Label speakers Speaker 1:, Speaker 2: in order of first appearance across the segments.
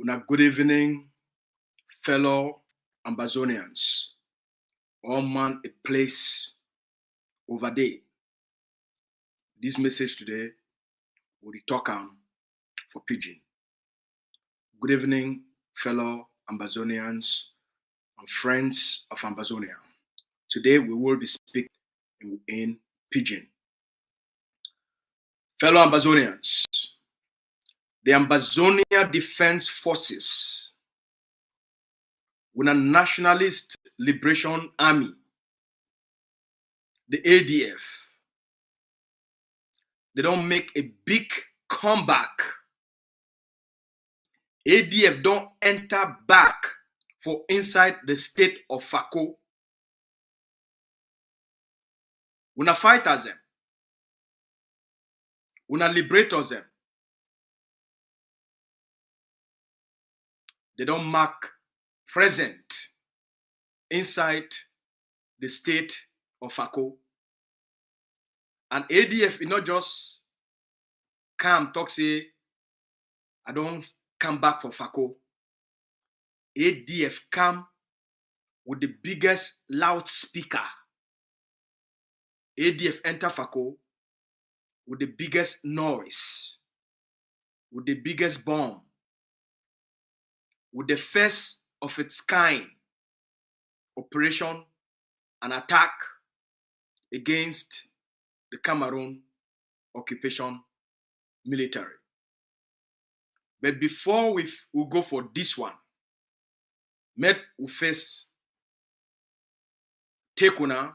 Speaker 1: Una good evening, fellow Ambazonians. All man a place over there. This message today will be talking for Pidgin. Good evening, fellow Ambazonians and friends of Ambazonia. Today we will be speaking in Pidgin. Fellow Ambazonians, the Ambazonia Defense Forces, with a Nationalist Liberation Army, the ADF, they don't make a big comeback. ADF don't enter back for inside the state of Fako. We not fight as them. We not liberate us them. They don't mark present inside the state of Fako. And ADF is not just come talk say, I don't come back for Fako. ADF come with the biggest loudspeaker. ADF enter Fako with the biggest noise, with the biggest bomb, with the first of its kind operation and attack against the Cameroon occupation military. But before we go for this one, let we first take una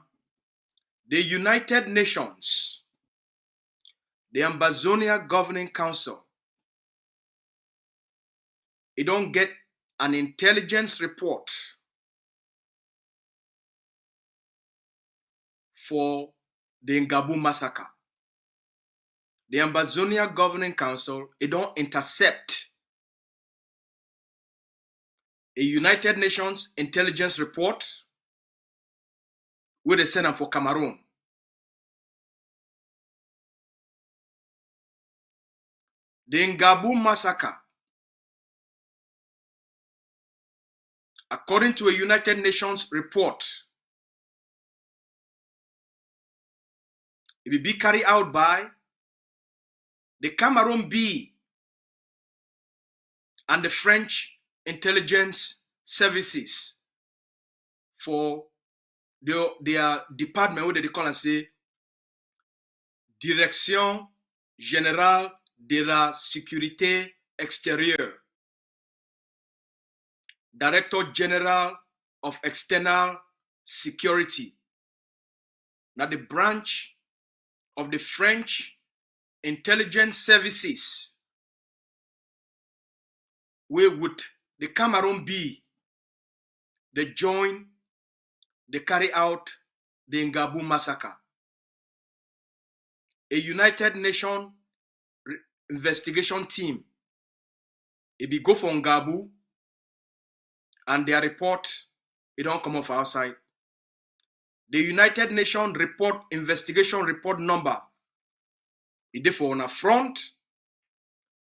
Speaker 1: the United Nations, the Ambazonia Governing Council. It don't get an intelligence report for the Ngarbuh massacre. The Ambazonia Governing Council, it don't intercept a United Nations intelligence report where they send them for Cameroon. The Ngarbuh massacre, according to a United Nations report, it will be carried out by the Cameroon B and the French intelligence services for their department, what they call and say, Direction Générale de la Sécurité Extérieure, Director General of External Security. Now the branch of the French intelligence services, where would the Cameroon be? They join, they carry out the Ngarbuh massacre. A United Nations investigation team, it be go for Ngarbuh, and their report, it don't come off outside. The United Nations report, investigation report number, it is for on a front,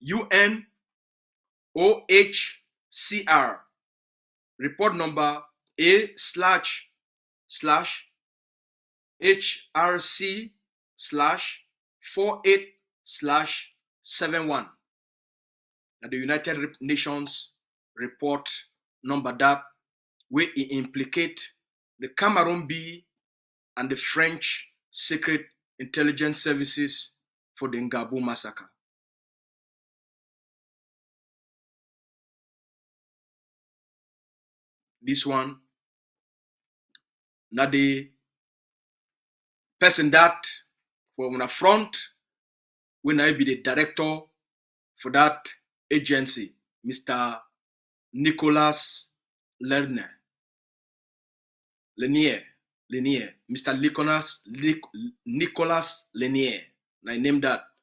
Speaker 1: UNOHCR, report number A/HRC/48/71. Now the United Nations report number that where it implicate the Cameroon B and the French secret intelligence services for the Ngarbuh massacre. This one, now the person that for on the front will now be the director for that agency, Mr. Nicolas Lenier, Mr. Nicolas Lenier. I name that.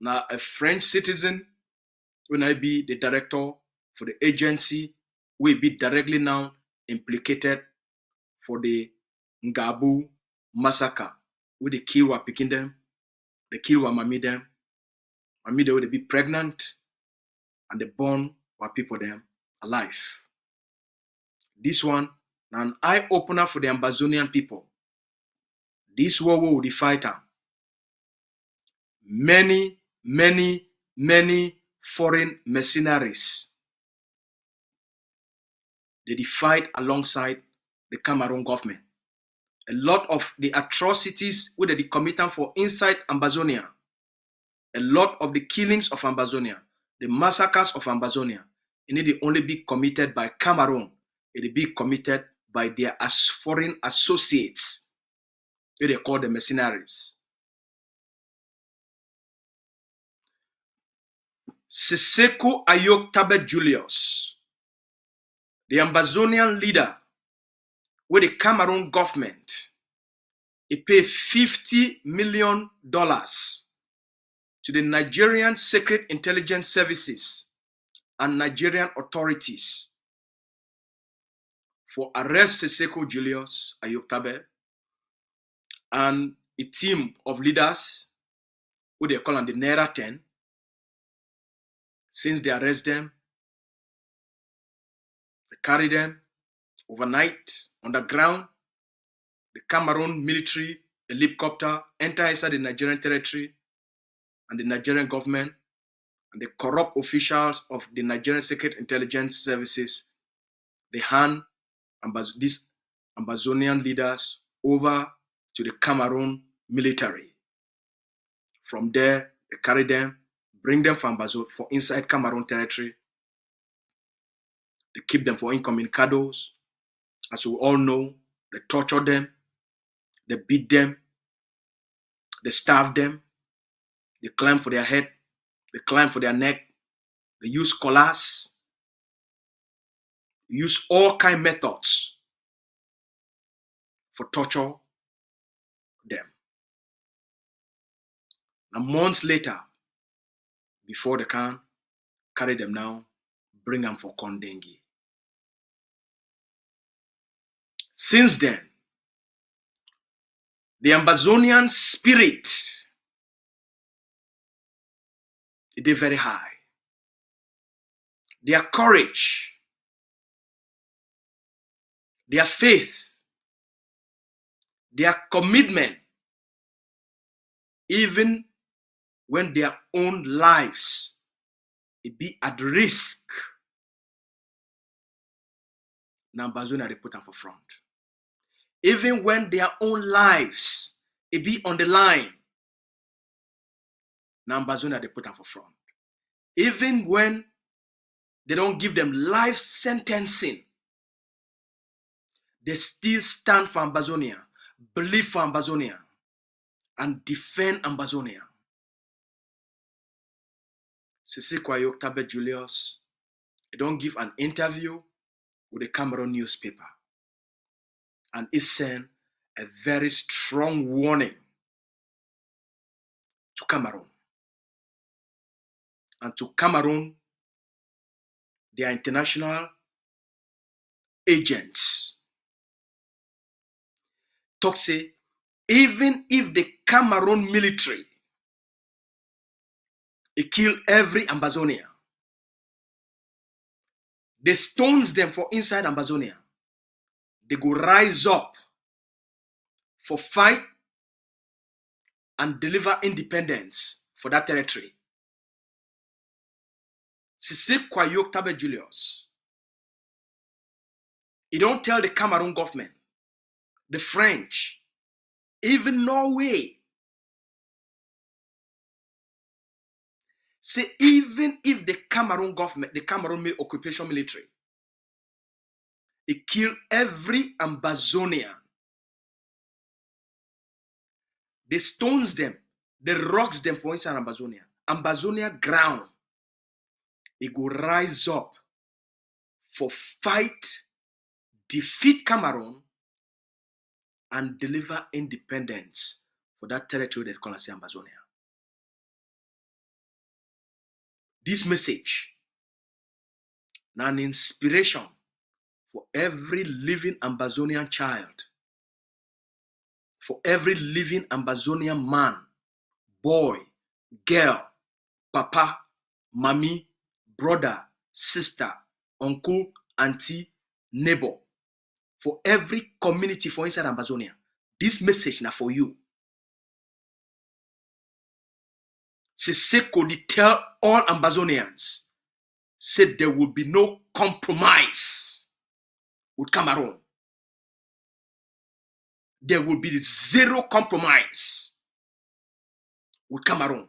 Speaker 1: Now a French citizen will now be the director for the agency, will be directly now implicated for the Ngarbuh massacre. With the kill were picking them, the kill were mommy them. Mommy they will be pregnant and they born our people them alive. This one, an eye-opener for the Ambazonian people. This war will be fighter. Many foreign mercenaries. They fight alongside the Cameroon government. A lot of the atrocities where they committed for inside Ambazonia, a lot of the killings of Ambazonia, the massacres of Ambazonia, it need only be committed by Cameroon. It be committed by their foreign associates. They call the mercenaries. Siseko Ayok Tabe Julius, the Ambazonian leader, with the Cameroon government, he paid $50 million to the Nigerian Secret Intelligence Services and Nigerian authorities for arrest Siseko Julius Ayok Tabe and a team of leaders who they call on the Naira 10. Since they arrest them, they carry them overnight underground. The Cameroon military helicopter enter inside the Nigerian territory, and the Nigerian government and the corrupt officials of the Nigerian Secret Intelligence Services, they hand these Ambazonian leaders over to the Cameroon military. From there, they carry them, bring them for inside Cameroon territory. They keep them for incommunicados. As we all know, they torture them, they beat them, they starve them, they climb for their head, they climb for their neck, they use collars, they use all kind of methods for torture them. And months later, before they can carry them now, bring them for Kondengi. Since then, the Ambazonian spirit is very high. Their courage, their faith, their commitment, even when their own lives be at risk, now Ambazonia they put them for front. Even when their own lives be on the line, now Ambazonia they put them for front. Even when they don't give them life sentencing, they still stand for Ambazonia, believe for Ambazonia, and defend Ambazonia. Siseko Ayok Tabe Julius, he don't give an interview with the Cameroon newspaper, and he sent a very strong warning to Cameroon. And to Cameroon, their international agents, talk say, even if the Cameroon military kill every Ambazonia, they stones them for inside Ambazonia, they go rise up for fight and deliver independence for that territory. Siseko Ayok Tabe Julius, he don't tell the Cameroon government, the French, even Norway, say even if the Cameroon government, the Cameroon occupation military, it kill every Ambazonian, they stones them, they rocks them for inside Ambazonia. Ambazonia ground, it go rise up for fight, defeat Cameroon, and deliver independence for that territory they call as Ambazonia. This message now an inspiration for every living Ambazonian child, for every living Ambazonian man, boy, girl, papa, mommy, brother, sister, uncle, auntie, neighbor, for every community for inside Amazonia. This message now for you. Siseko tell all Ambazonians, said there will be no compromise with Cameroon. There will be zero compromise with Cameroon.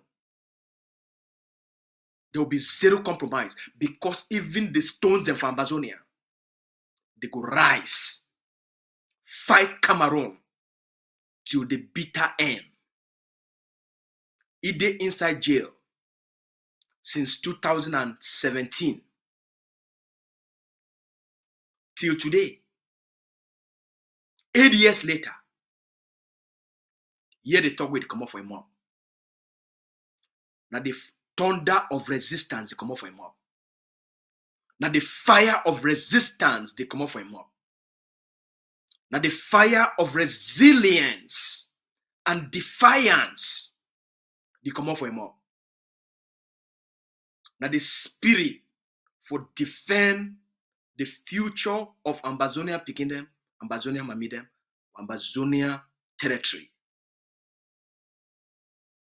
Speaker 1: There will be zero compromise because even the stones in Ambazonia, they go rise, fight Cameroon till the bitter end. He dey inside jail since 2017 till today. 8 years later, here they talk with come up for him up. Now the thunder of resistance they come up for him up. Now the fire of resistance they come up for him up. Now the fire of resilience and defiance they come up for him up. Now the spirit for defend the future of Ambazonia Pikindem, Ambazonia Mamidem, Ambazonia territory.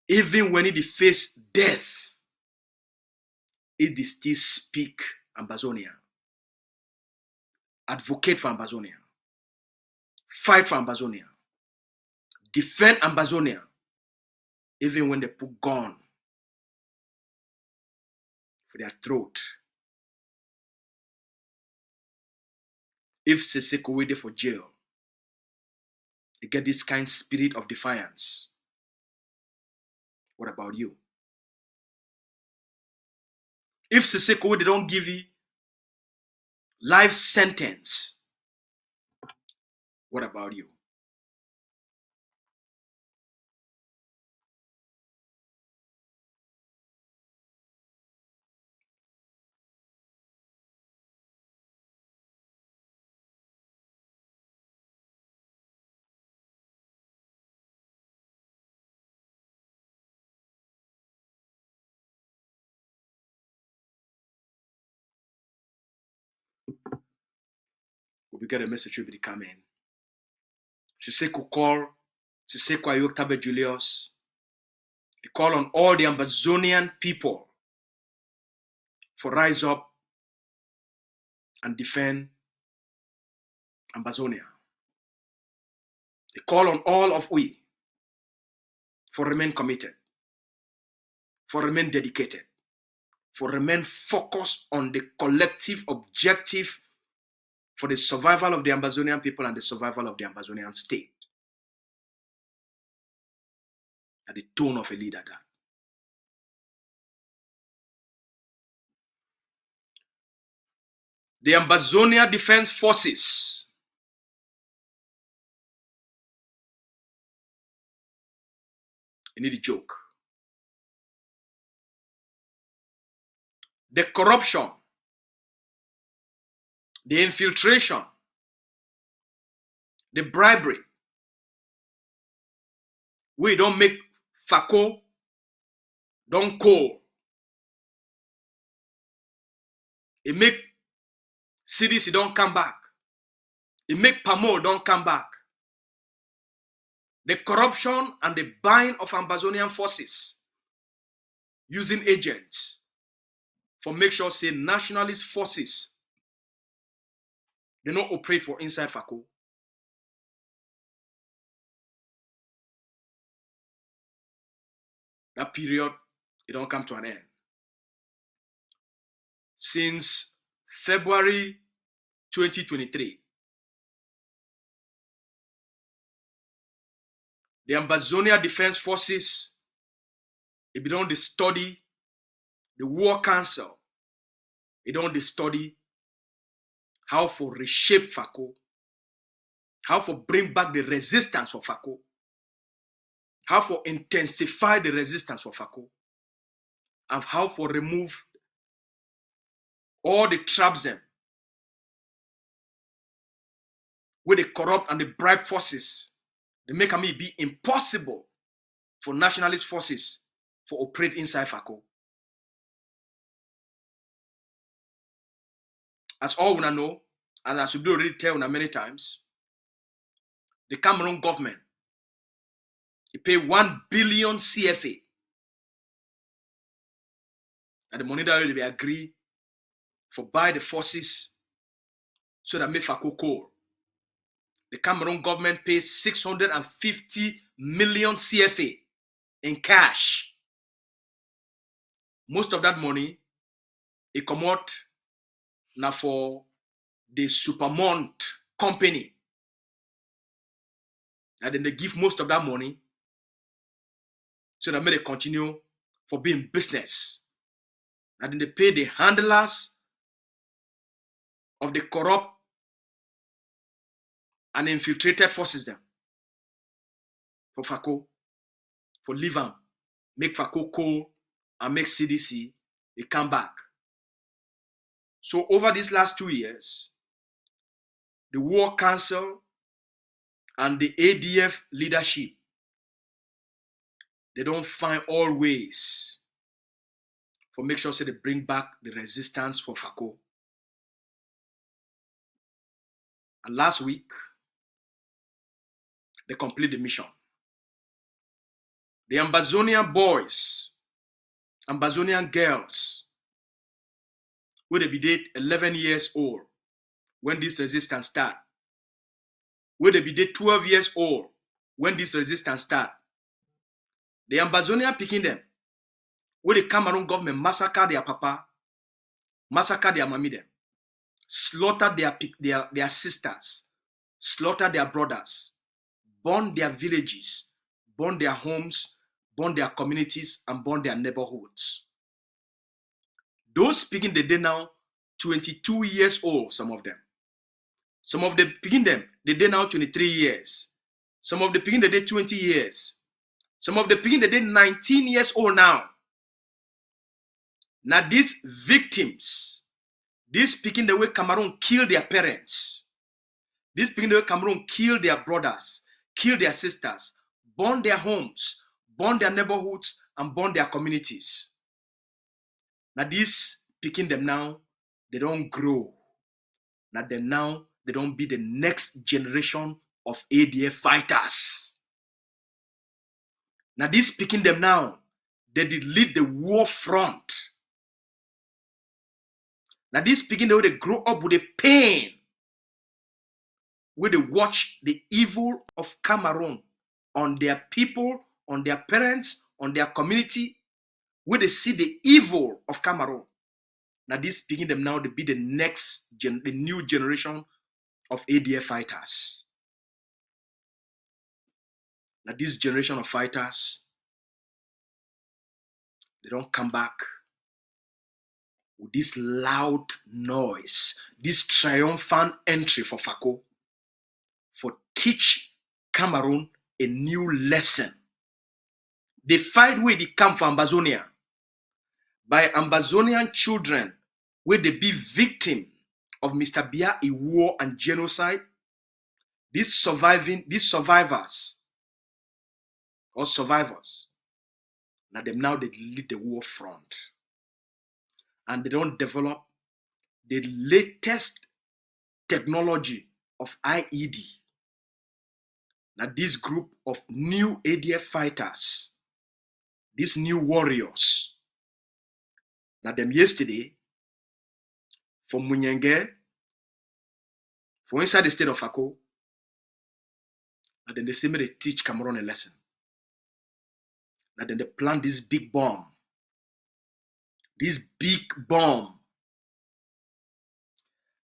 Speaker 1: Even when it face death, it still speak Ambazonia. Advocate for Ambazonia. Fight for Ambazonia. Defend Ambazonia. Even when they put gun for their throat. If Siseko waited for jail, they get this kind of spirit of defiance. What about you? If Siseko they don't give you life sentence, what about you? We get a message will be coming. Siseko call, Siseko Ayoktabe Julius. He call on all the Ambazonian people for rise up and defend Ambazonia. They call on all of we for remain committed, for remain dedicated, for remain focused on the collective objective for the survival of the Ambazonian people and the survival of the Ambazonian state. At the tone of a leader that. The Ambazonia Defense Forces you need a joke. The corruption, the infiltration, the bribery. We don't make Fako, don't call. It make CDC don't come back. It make Pamo don't come back. The corruption and the buying of Ambazonian forces using agents for make sure say nationalist forces they don't operate for inside Fako. That period, it don't come to an end. Since February 2023, the Ambazonia Defense Forces, it be done the study, the War Council, it don't the study how for reshape Fako, how for bring back the resistance for Fako, how for intensify the resistance for Fako, and how for remove all the traps them with the corrupt and the bribe forces. They make it be impossible for nationalist forces to operate inside Fako. As all we know, and as we do already tell many times, the Cameroon government, they pay 1 billion CFA. And the money that they agree for buy the forces so that make Fako coal. The Cameroon government pays 650 million CFA in cash. Most of that money, it come out now for the Supermont company. And then they give most of that money so that they continue for being business. And then they pay the handlers of the corrupt and infiltrated forces them for Fako, for leave them, make Fako coal and make CDC, they come back. So over these last 2 years, the War Council and the ADF leadership, they don't find all ways for make sure they bring back the resistance for Fako. And last week, they complete the mission. The Ambazonian boys, Ambazonian girls, where they be date 11 years old when this resistance start. Where they be date 12 years old when this resistance start. The Ambazonian picking them, where the Cameroon government massacre their papa, massacre their mommy them, slaughter their sisters, slaughter their brothers, burn their villages, burn their homes, burn their communities, and burn their neighborhoods. Those speaking the day now, 22 years old, some of them. Some of the speaking them, the day now 23 years. Some of the speaking the day 20 years. Some of the speaking the day 19 years old now. Now these victims, these speaking the way Cameroon killed their parents. These speaking the way Cameroon killed their brothers, killed their sisters, burn their homes, burn their neighborhoods, and burn their communities. Now these picking them now, they don't grow. Now they don't be the next generation of ADF fighters. Now these picking them now, they did lead the war front. Now these picking them, they grow up with the pain, where they watch the evil of Cameroon on their people, on their parents, on their community, where they see the evil of Cameroon. Now this speaking them now to be the the new generation of ADF fighters. Now this generation of fighters, they don't come back with this loud noise, this triumphant entry for Fako, for teach Cameroon a new lesson. They fight where they come from Ambazonia, by Ambazonian children, where they be victim of Mr. Biya a war and genocide. These survivors, now they lead the war front. And they don't develop the latest technology of IED. Now this group of new ADF fighters, these new warriors, now them yesterday, from Munyenge, for inside the state of Fako, and then they say me they teach Cameroon a lesson. And then they plant this big bomb.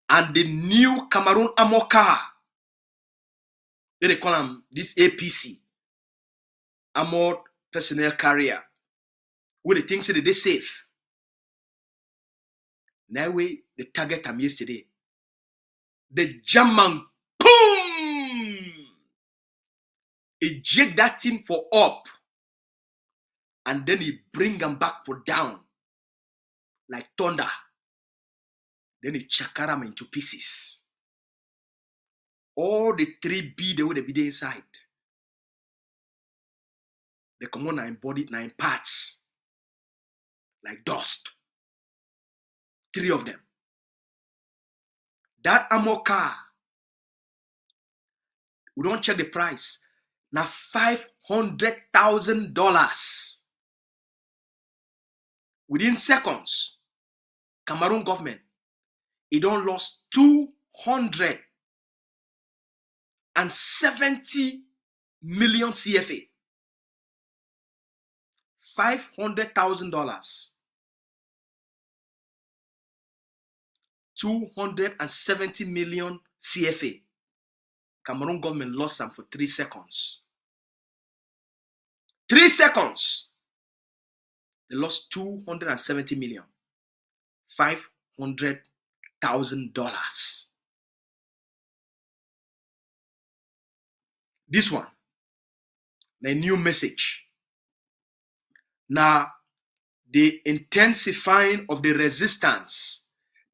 Speaker 1: And the new Cameroon armor car, they call them this APC, armored personnel carrier, where they think say they safe. Now we the target them yesterday. The German, boom! He jig that thing for up, and then he bring them back for down, like thunder. Then he chakara them into pieces. All the 3B, they would be inside. They come on and embodied 9 parts, like dust. 3 of them. That armor car, we don't check the price. Now $500,000. Within seconds, Cameroon government, it don't lost 270 million CFA. $500,000. 270 million CFA. Cameroon government lost them for 3 seconds. 3 seconds. They lost 270 million. $500,000. This one, the new message. Now, the intensifying of the resistance.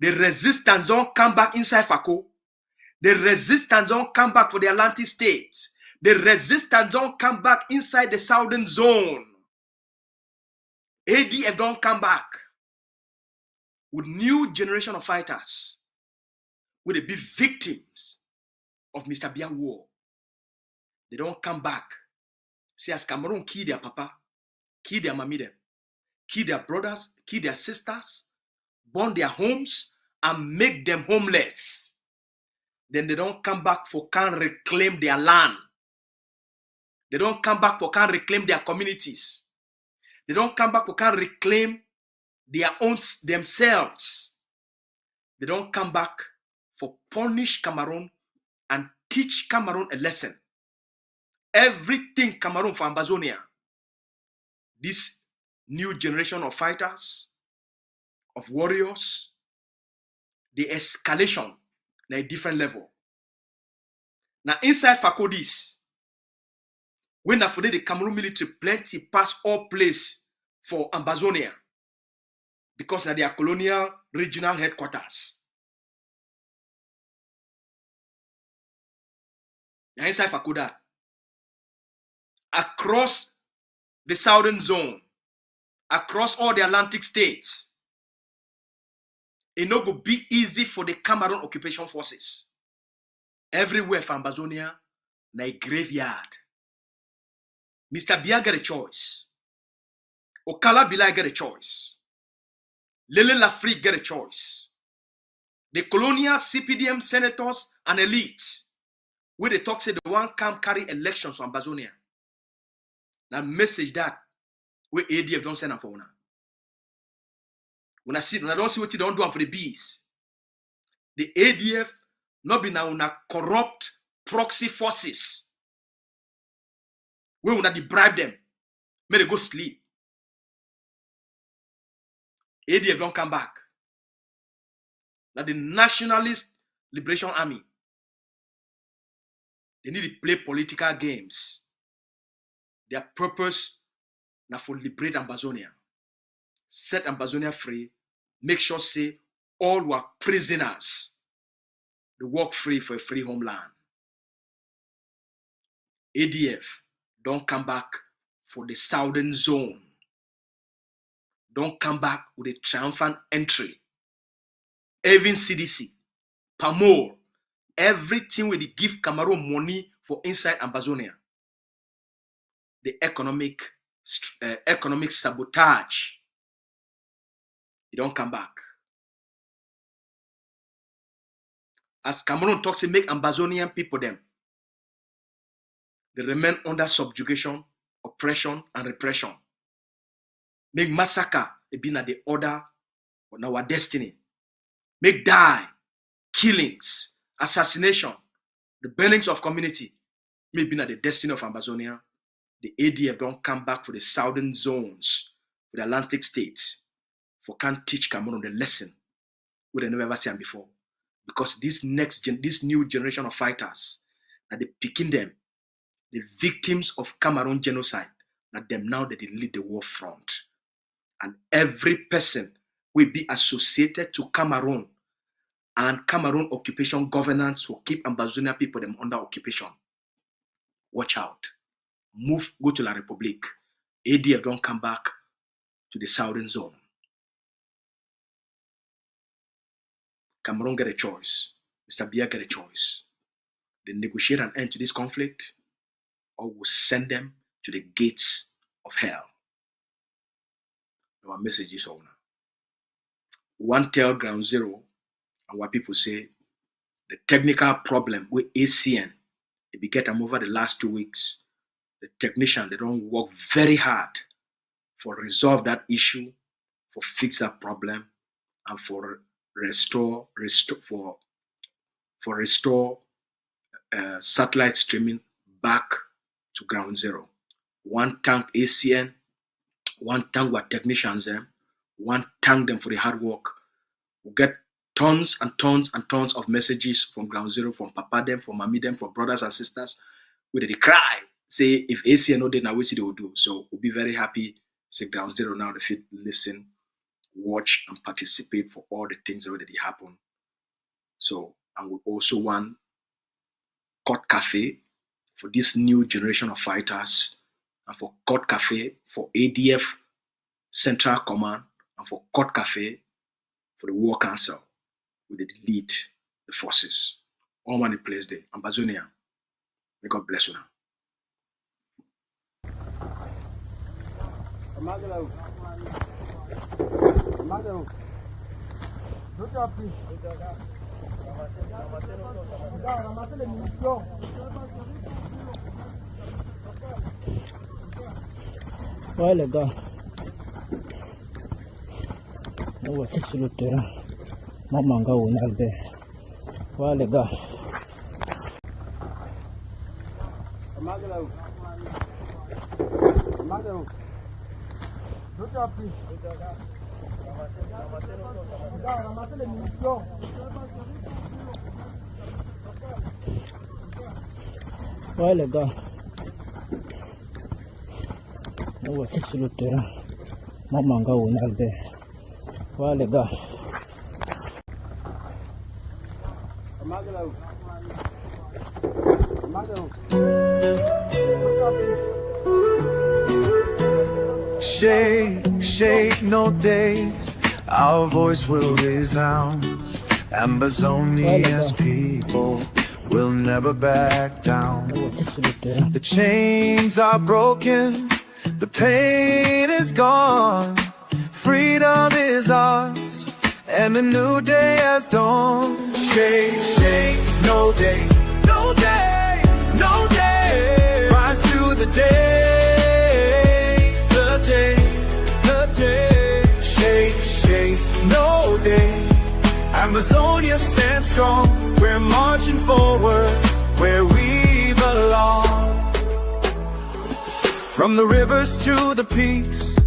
Speaker 1: The resistance don't come back inside Fako. The resistance don't come back for the Atlantic states. The resistance don't come back inside the southern zone. ADF don't come back with new generation of fighters will they be victims of Mr. Biya war. They don't come back. See, as Cameroon kill their papa, kill their mommy them, kill their brothers, kill their sisters, burn their homes, and make them homeless. Then they don't come back for can reclaim their land. They don't come back for can reclaim their communities. They don't come back for can reclaim their own themselves. They don't come back for punish Cameroon and teach Cameroon a lesson. Everything Cameroon for Ambazonia. This new generation of fighters, of warriors, the escalation at a different level. Now inside Fako this, when after the Cameroon military plenty pass all place for Ambazonia, because now they are colonial regional headquarters. Now inside Fako that, across the southern zone, across all the Atlantic states, it no go be easy for the Cameroon occupation forces. Everywhere for Ambazonia, na a graveyard. Mr. Biya get a choice. Okala Bilai get a choice. Lele Lafrique get a choice. The colonial CPDM senators and elites, where they talk say they want come carry elections to Ambazonia. Now message that where ADF don't send them for now. When I don't see what you don't do for the bees. The ADF not be now una corrupt proxy forces. Where una bribe them, may they go sleep. ADF don't come back. Now the Nationalist Liberation Army, they need to play political games. Their purpose now for liberate Ambazonia, set Ambazonia free, make sure say all who are prisoners, they walk free for a free homeland. ADF don't come back for the southern zone. Don't come back with a triumphant entry. Even CDC, PAMOR, everything will give Cameroon money for inside Ambazonia. The economic sabotage. You don't come back. As Cameroon talks, make Ambazonian people them. They remain under subjugation, oppression, and repression. Make massacre be na the order of our destiny. Make die, killings, assassination, the burnings of community may be na the destiny of Ambazonia. The ADF don't come back for the southern zones, for the Atlantic states, for can't teach Cameroon the lesson we they never ever seen before. Because this new generation of fighters, that they picking them, the victims of Cameroon genocide, that them now that they lead the war front. And every person will be associated to Cameroon, and Cameroon occupation governance will keep Ambazonia people them under occupation. Watch out. Move, go to La Republique. ADF don't come back to the southern zone. Cameroon get a choice. Mr. Biya get a choice. They negotiate an end to this conflict, or will send them to the gates of hell. Our message is on. One tell Ground Zero and what people say the technical problem with ACN, it be get them over the last 2 weeks. The technician, they don't work very hard for resolve that issue, for fix that problem, and for restore satellite streaming back to Ground Zero. One thank ACN, one thank what technicians them, one thank them for the hard work. We get tons and tons and tons of messages from Ground Zero, from Papa them, from Mommy them, for brothers and sisters, where they cry, say if ACN no did now what they will do. So we'll be very happy. Say Ground Zero now if you listen, watch and participate for all the things that already happen. So and we also want Court Cafe for this new generation of fighters, and for Court Cafe for ADF Central Command, and for Court Cafe for the War Council, with the lead the forces. All money plays there. Ambazonia. May God bless you now.
Speaker 2: Ouais les gars, on va sur le terrain. Maman gars on a le. Ouais les gars. Ouais les gars, on va sur le terrain. Maman gars on a le. Ouais les gars.
Speaker 3: Shake, shake, no day, our voice will resound. Ambazonia's people will never back down. The chains are broken, the pain is gone. Freedom is ours, and a new day has dawned. Shake, shake, no day, no day, no day. Rise to the day, the day, the day. Shake, shake, no day. Amazonia stands strong. We're marching forward where we belong. From the rivers to the peaks,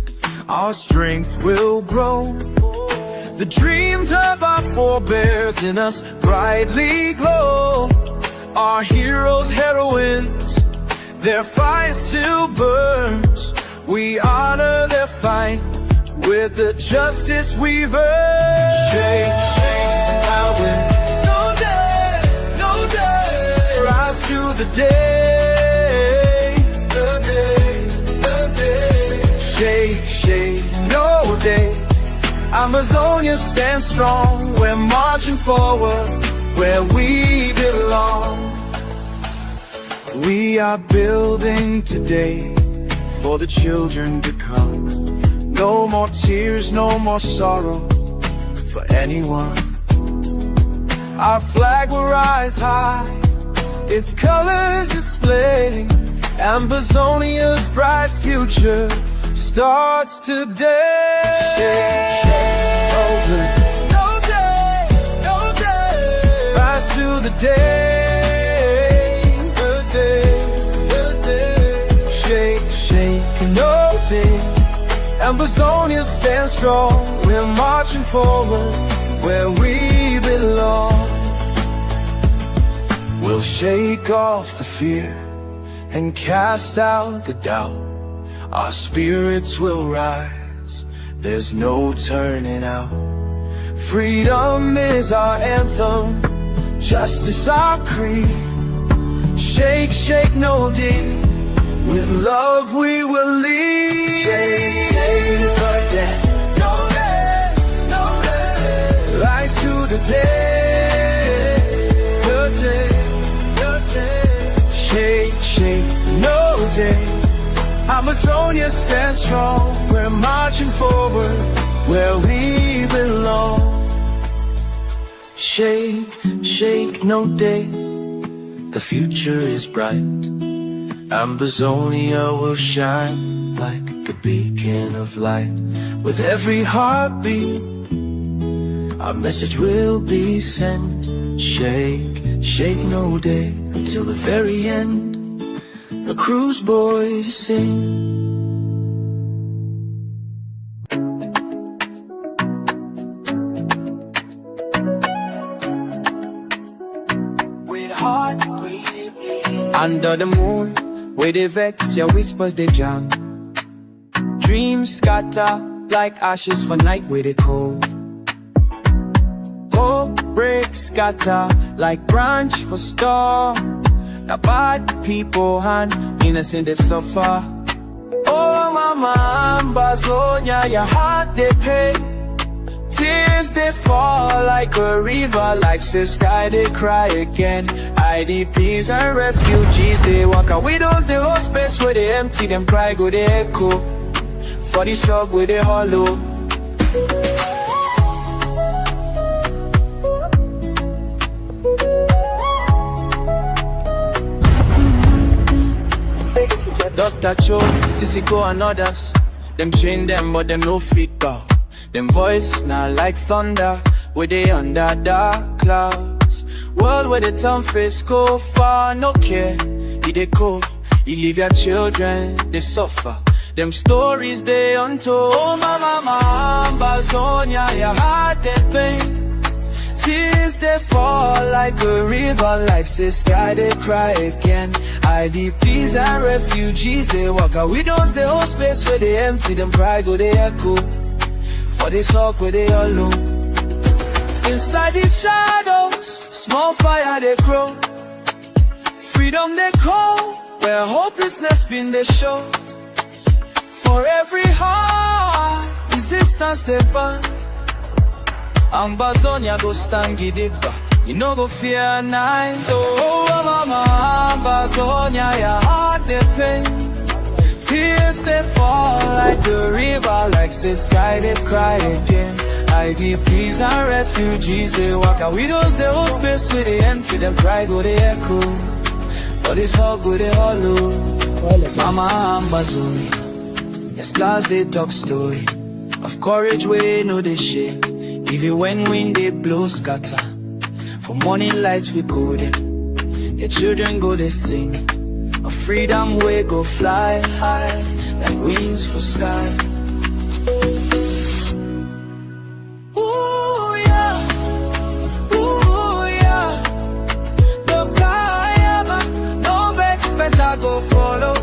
Speaker 3: our strength will grow. The dreams of our forebears in us brightly glow. Our heroes, heroines, their fire still burns. We honor their fight with the justice we've earned. Shake, shake, I win. No day, no day. Rise to the day, the day, the day. Shake, shake, no day. Amazonia stands strong. We're marching forward where we belong. We are building today for the children to come. No more tears, no more sorrow for anyone. Our flag will rise high, its colors display. Ambazonia's bright future starts today. Shake, shake, over. No day, no day. Rise to the day, the day, the day. Shake, shake, no day. Amazonia stands strong. We're marching forward where we belong. We'll shake off the fear and cast out the doubt. Our spirits will rise, there's no turning out. Freedom is our anthem, justice our creed. Shake, shake, no day, with love we will lead. Shake, shake, but that, no day, no day. Rise to the day, Ambazonia stands strong. We're marching forward where we belong. Shake, shake, no day. The future is bright. Ambazonia will shine like a beacon of light. With every heartbeat, our message will be sent. Shake, shake, no day, until the very end. A cruise boy to sing. Under the moon, where they vex, your whispers they jam. Dreams scatter like ashes for night where they cold. Hope breaks scatter like branch for storm. Now bad people and innocent they suffer. Oh mama, Ambazonia, your heart they pay. Tears they fall like a river, like the sky they cry again. IDPs and refugees they walk out. Widows they hold space where they empty, them cry go they echo. For the shock where they hollow. Dr. Cho, Sissiko and others, them train them but them no fit bow. Them voice now like thunder, where they under dark clouds. World where the town face go far, no care, they go. You leave your children, they suffer. Them stories they untold. Oh mama, Ambazonia, your heart they pain. Tears they fall like a river, like the sky they cry again. IDPs and refugees they walk out. Widows they hold space where they empty, them pride go they echo. For they talk where they alone. Inside these shadows, small fire they grow. Freedom they call, where hopelessness been they show. For every heart, resistance they burn. Ambazonia go stand gidigba, you no go fear night. Oh mama, Ambazonia, your heart they pain. Tears they fall like a river, like the sky they cry again. IDPs and refugees they walk out. Widows they hold space where they empty, them cry go they echo. For this hug go they hollow. Mama Ambazonia, your scars they talk story of courage where no they shake. Even when wind they blow scatter, for morning light we go there. Your children go they sing, a freedom way go fly high, like wings for sky. Ooh yeah, the Kayaba, no vex better go follow.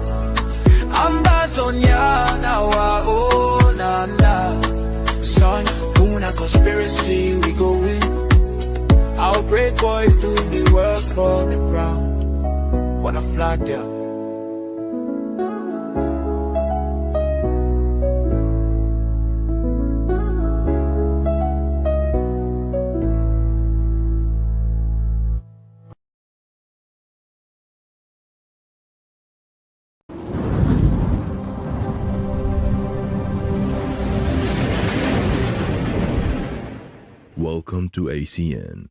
Speaker 3: Ambazonia, now oh na na. Son, a conspiracy, we go win. Our brave boys doing the work for the ground. Wanna fly there.
Speaker 4: Welcome to ACN.